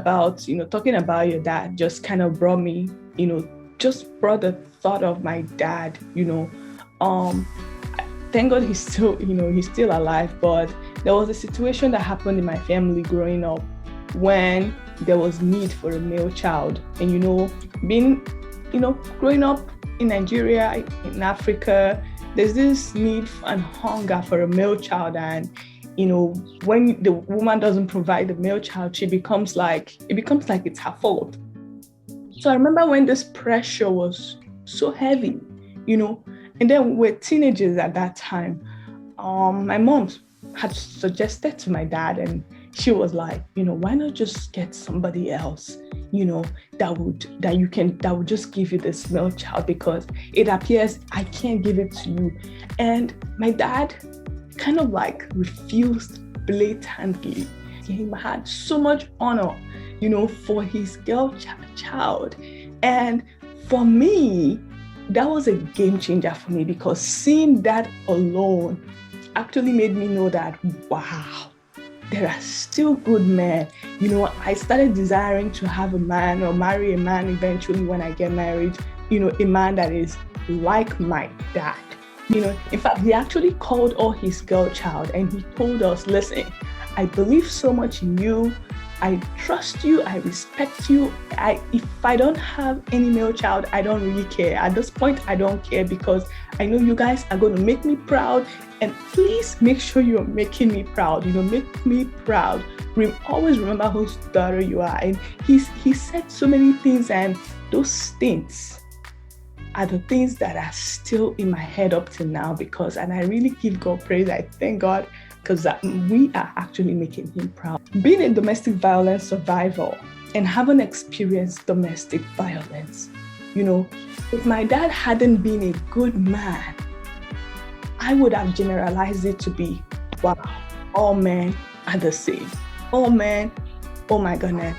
about, talking about your dad just kind of brought me, just brought the thought of my dad, um, thank God he's still alive, but there was a situation that happened in my family growing up when there was need for a male child. And, being, growing up in Nigeria, in Africa, there's this need and hunger for a male child. And, when the woman doesn't provide the male child, it becomes like it's her fault. So I remember when this pressure was so heavy, and then we're teenagers at that time. My mom had suggested to my dad, and she was like, why not just get somebody else, that would just give you this male child, because it appears I can't give it to you. And my dad kind of like refused blatantly. He had so much honor, for his girl child. And for me, that was a game changer for me, because seeing that alone actually made me know that, wow, there are still good men. I started desiring to have a man or marry a man eventually when I get married, a man that is like my dad. In fact, he actually called all his girl child and he told us, listen, I believe so much in you. I trust you. I respect you. If I don't have any male child, I don't really care. At this point, I don't care, because I know you guys are going to make me proud. And please make sure you're making me proud. Make me proud. Always remember whose daughter you are. And he said so many things, and those things are the things that are still in my head up to now, and I really give God praise. I thank God, because we are actually making him proud. Being a domestic violence survivor and having experienced domestic violence, if my dad hadn't been a good man, I would have generalized it to be, wow, all men are the same. All men, oh my goodness,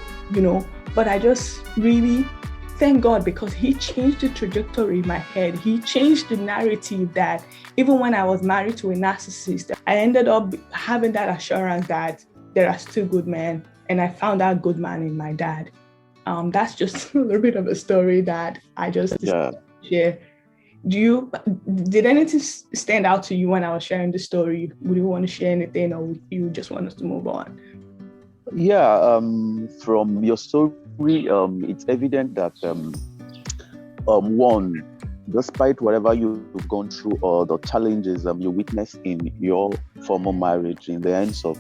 but I just really thank God, because he changed the trajectory in my head. He changed the narrative that even when I was married to a narcissist, I ended up having that assurance that there are still good men, and I found that good man in my dad. That's just a little bit of a story that I just share. Did anything stand out to you when I was sharing the story? Would you want to share anything, or would you just want us to move on? Yeah, from your story, it's evident that one, despite whatever you've gone through or the challenges you witnessed in your former marriage in the hands of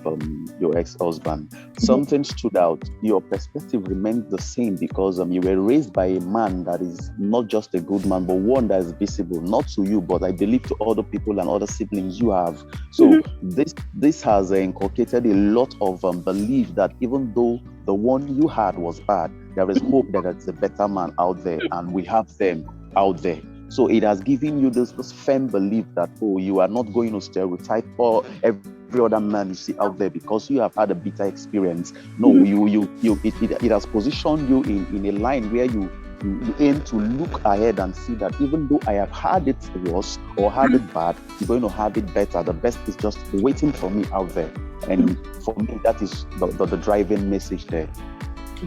your ex-husband, something stood out. Your perspective remained the same, because you were raised by a man that is not just a good man, but one that is visible, not to you, but I believe to other people and other siblings you have. So this has inculcated a lot of belief that even though the one you had was bad, there is hope that there's a better man out there, and we have them out there. So it has given you this firm belief that, you are not going to stereotype or every other man you see out there because you have had a bitter experience. No, it has positioned you in a line where you aim to look ahead and see that even though I have had it worse or had it bad, you're going to have it better. The best is just waiting for me out there. And for me, that is the driving message there.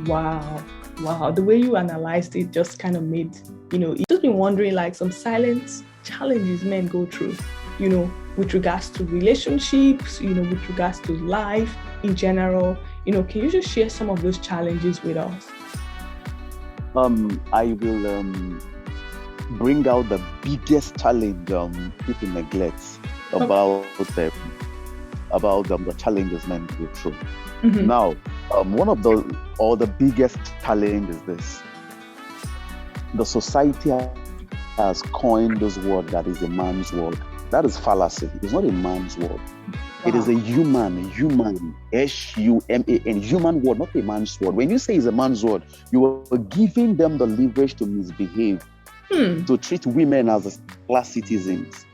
Wow. The way you analyzed it just kind of made, you've just been wondering, like, some silent challenges men go through, with regards to relationships, with regards to life in general. Can you just share some of those challenges with us? I will bring out the biggest challenge people neglect about the challenges men go through. Mm-hmm. Now, one of the biggest challenge is this. The society has coined this word that is a man's word. That is fallacy. It's not a man's word. Wow. It is a human, H-U-M-A-N, human word, not a man's word. When you say it's a man's word, you are giving them the leverage to misbehave, to treat women as class citizens.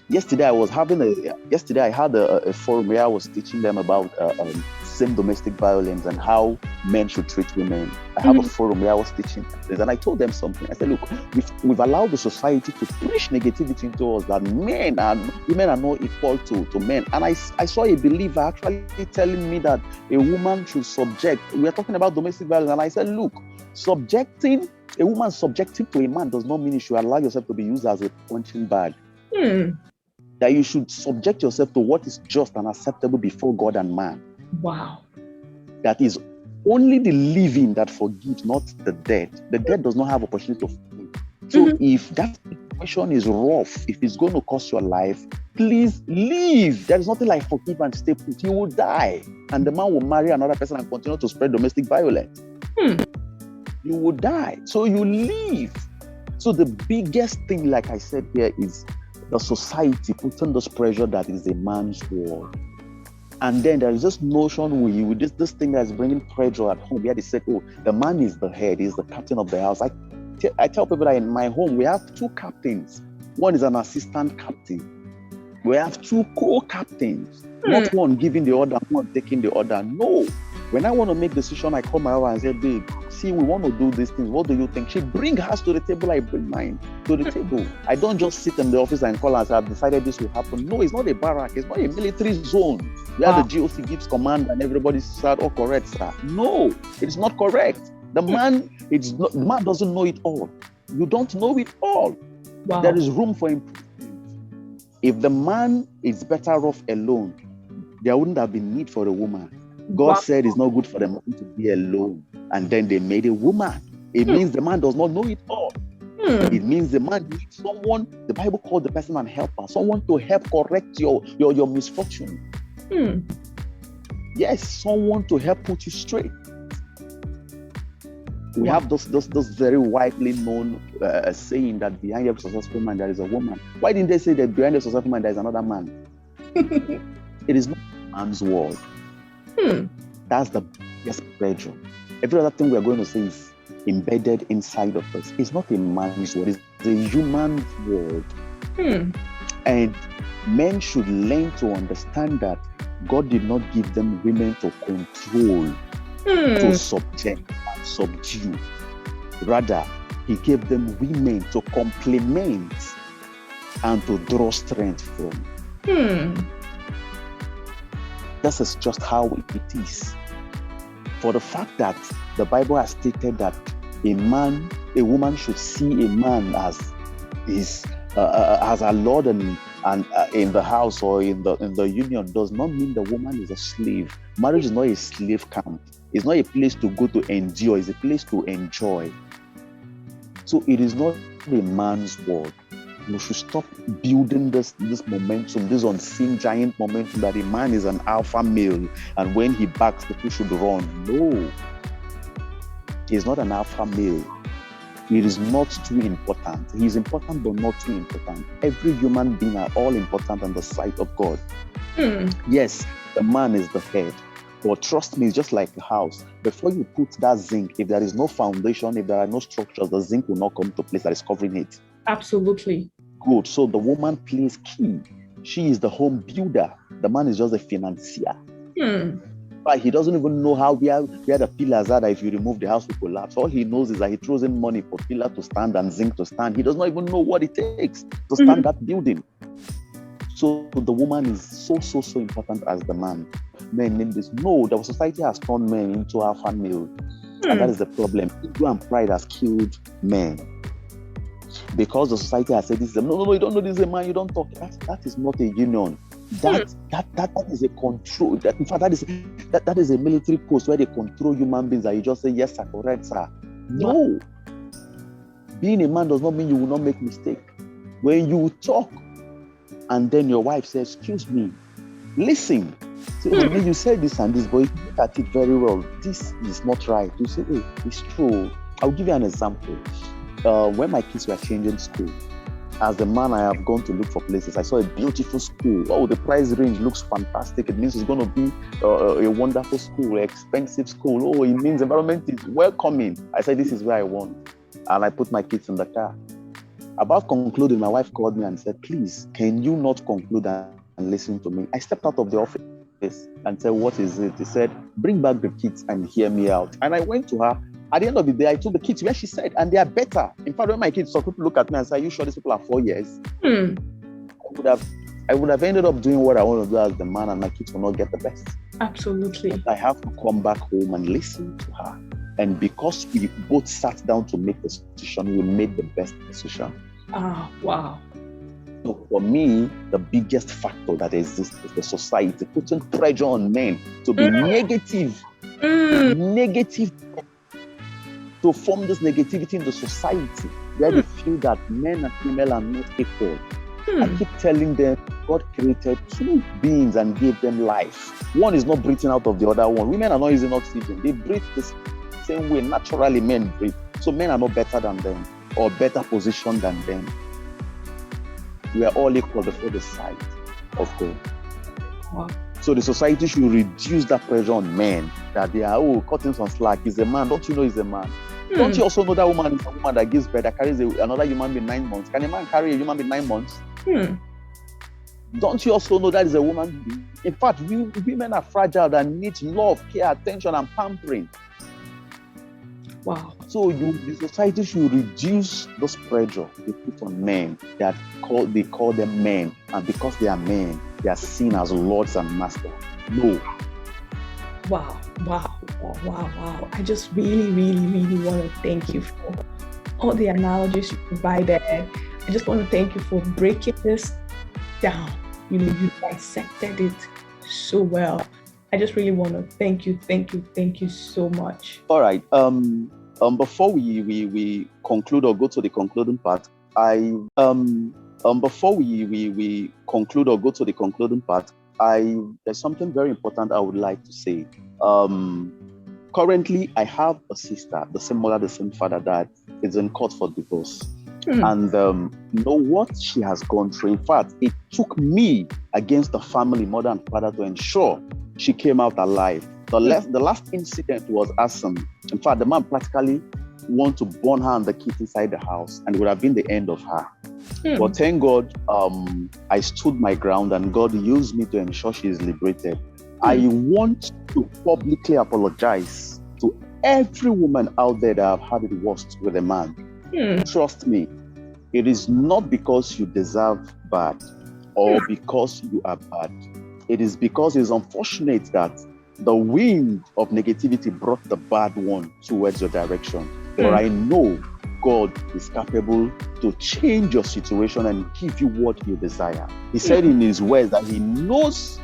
Yesterday I had a forum where I was teaching them about same domestic violence and how men should treat women. I have a forum where I was teaching this, and I told them something. I said, look, we've allowed the society to push negativity into us that men and women are not equal to men. And I saw a believer actually telling me that a woman should subject. We are talking about domestic violence, and I said, look, a woman subjecting to a man does not mean you should allow yourself to be used as a punching bag. That you should subject yourself to what is just and acceptable before God and man. Wow. That is only the living that forgives, not the dead. The dead does not have opportunity to forgive. So if that situation is rough, if it's going to cost your life, please leave. There is nothing like forgive and stay put. You will die. And the man will marry another person and continue to spread domestic violence. You will die. So you leave. So the biggest thing, like I said here, is the society putting this pressure that is a man's world. And then there is this notion with this thing that's bringing pressure at home. Where they said, oh, the man is the head, he's the captain of the house. I tell people that in my home, we have 2 captains. One is an assistant captain. We have 2 co-captains. Not one giving the order, one taking the order. No. When I want to make decision, I call my wife and say, babe, see, we want to do these things. What do you think? She bring hers to the table, I bring mine to the table. I don't just sit in the office and call and say, I've decided this will happen. No, it's not a barrack. It's not a military zone where the GOC gives command and everybody said, oh, correct, sir. No, it's not correct. The man doesn't know it all. You don't know it all. Wow. There is room for improvement. If the man is better off alone, there wouldn't have been need for a woman. God said it's not good for the man to be alone. And then they made a woman. It means the man does not know it all. It means the man needs someone, the Bible called the person an helper, someone to help correct your misfortune. Yes, someone to help put you straight. We have those very widely known saying that behind every successful man there is a woman. Why didn't they say that behind every successful man there is another man? It is not a man's world. That's the biggest pressure. Every other thing we are going to say is embedded inside of us. It's not a man's world, it's a human world. And men should learn to understand that God did not give them women to control, to subject and subdue. Rather, he gave them women to complement and to draw strength from. This is just how it is. For the fact that the Bible has stated that a woman should see a man as a lord and in the house or in the union does not mean the woman is a slave. Marriage is not a slave camp. It's not a place to go to endure. It's a place to enjoy. So it is not a man's world. We should stop building this momentum, this unseen giant momentum that a man is an alpha male and when he backs, people should run. No. He's not an alpha male. It is not too important. He is important, but not too important. Every human being are all important in the sight of God. Yes, the man is the head. But trust me, it's just like a house. Before you put that zinc, if there is no foundation, if there are no structures, the zinc will not come to place that is covering it. Absolutely. Good. So the woman plays key. She is the home builder. The man is just a financier. But he doesn't even know where the pillars are that if you remove the house will collapse. All he knows is that he throws in money for pillar to stand and zinc to stand. He does not even know what it takes to stand that building. So the woman is so important as the man. Men need this. No, the society has turned men into alpha male. And that is the problem. Ego and pride has killed men. Because the society has said this, no, you don't know this is a man, you don't talk. That is not a union. That is a control. In fact, that is a military post where they control human beings and you just say, yes, sir, correct, sir. No. Being a man does not mean you will not make mistake. When you talk and then your wife says, excuse me, listen. So when you say this and this, but if you look at it very well, this is not right. You say, hey, it's true. I'll give you an example. When my kids were changing school, as a man, I have gone to look for places. I saw a beautiful school. Oh, the price range looks fantastic. It means it's going to be a wonderful school, expensive school. Oh, it means environment is welcoming. I said, this is where I want. And I put my kids in the car. About concluding, my wife called me and said, please, can you not conclude and listen to me? I stepped out of the office office and said, "What is it?" He said, "Bring back the kids and hear me out." And I went to her. At the end of the day, I took the kids where she said, and they are better. In fact, when my kids saw, people look at me and say, "Are you sure these people are 4 years?" I would have ended up doing what I want to do as the man, and my kids will not get the best. Absolutely. But I have to come back home and listen to her. And because we both sat down to make the decision, we made the best decision. Ah, wow. So for me, the biggest factor that exists is the society putting pressure on men to be negative, to form this negativity in the society where they feel that men and female are not equal. I keep telling them God created two beings and gave them life. One is not breathing out of the other one. Women are not using oxygen. They breathe the same way naturally men breathe. So men are not better than them or better positioned than them. We are all equal before the sight of God. Wow. So the society should reduce that pressure on men that they are, cutting some slack. He's a man. Don't you know he's a man? Don't you also know that woman is a woman that gives birth, that carries another human being 9 months? Can a man carry a human being 9 months? Don't you also know that is a woman being? In fact, women are fragile and need love, care, attention, and pampering. Wow. So the society should reduce those pressure they put on men they call them men, and because they are men, they are seen as lords and masters. No. Wow. I just really want to thank you for all the analogies you provided. I just want to thank you for breaking this down. You dissected it so well. I just really want to thank you so much. All right. Before we conclude or go to the concluding part, there's something very important I would like to say. Currently, I have a sister, the same mother, the same father, that is in court for divorce. And know what she has gone through. In fact, it took me against the family, mother and father, to ensure she came out alive. The last incident was arson. In fact, the man practically wanted to burn her and the kids inside the house, and it would have been the end of her. But thank God, I stood my ground, and God used me to ensure she is liberated. I want to publicly apologize to every woman out there that have had it worst with a man. Trust me, it is not because you deserve bad or because you are bad. It is because it's unfortunate that the wind of negativity brought the bad one towards your direction. But I know God is capable to change your situation and give you what you desire. He said in his words that he knows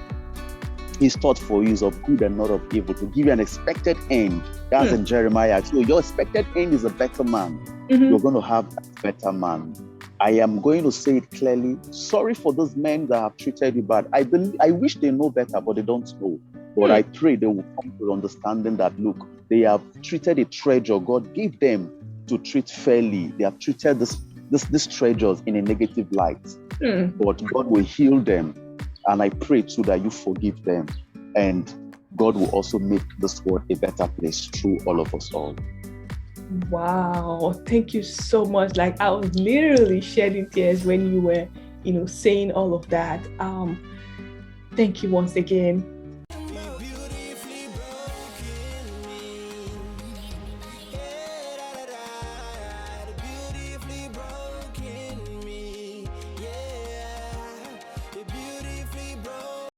his thought for you is of good and not of evil, to give you an expected end. That's in Jeremiah. So your expected end is a better man. You're going to have a better man. I am going to say it clearly. Sorry for those men that have treated you bad. I wish they know better, but they don't know. But I pray they will come to understanding that, look, they have treated a treasure God gave them to treat fairly. They have treated these treasures in a negative light. But God will heal them. And I pray too that you forgive them. And God will also make this world a better place through all of us all. Wow. Thank you so much. Like, I was literally shedding tears when you were, saying all of that. Thank you once again.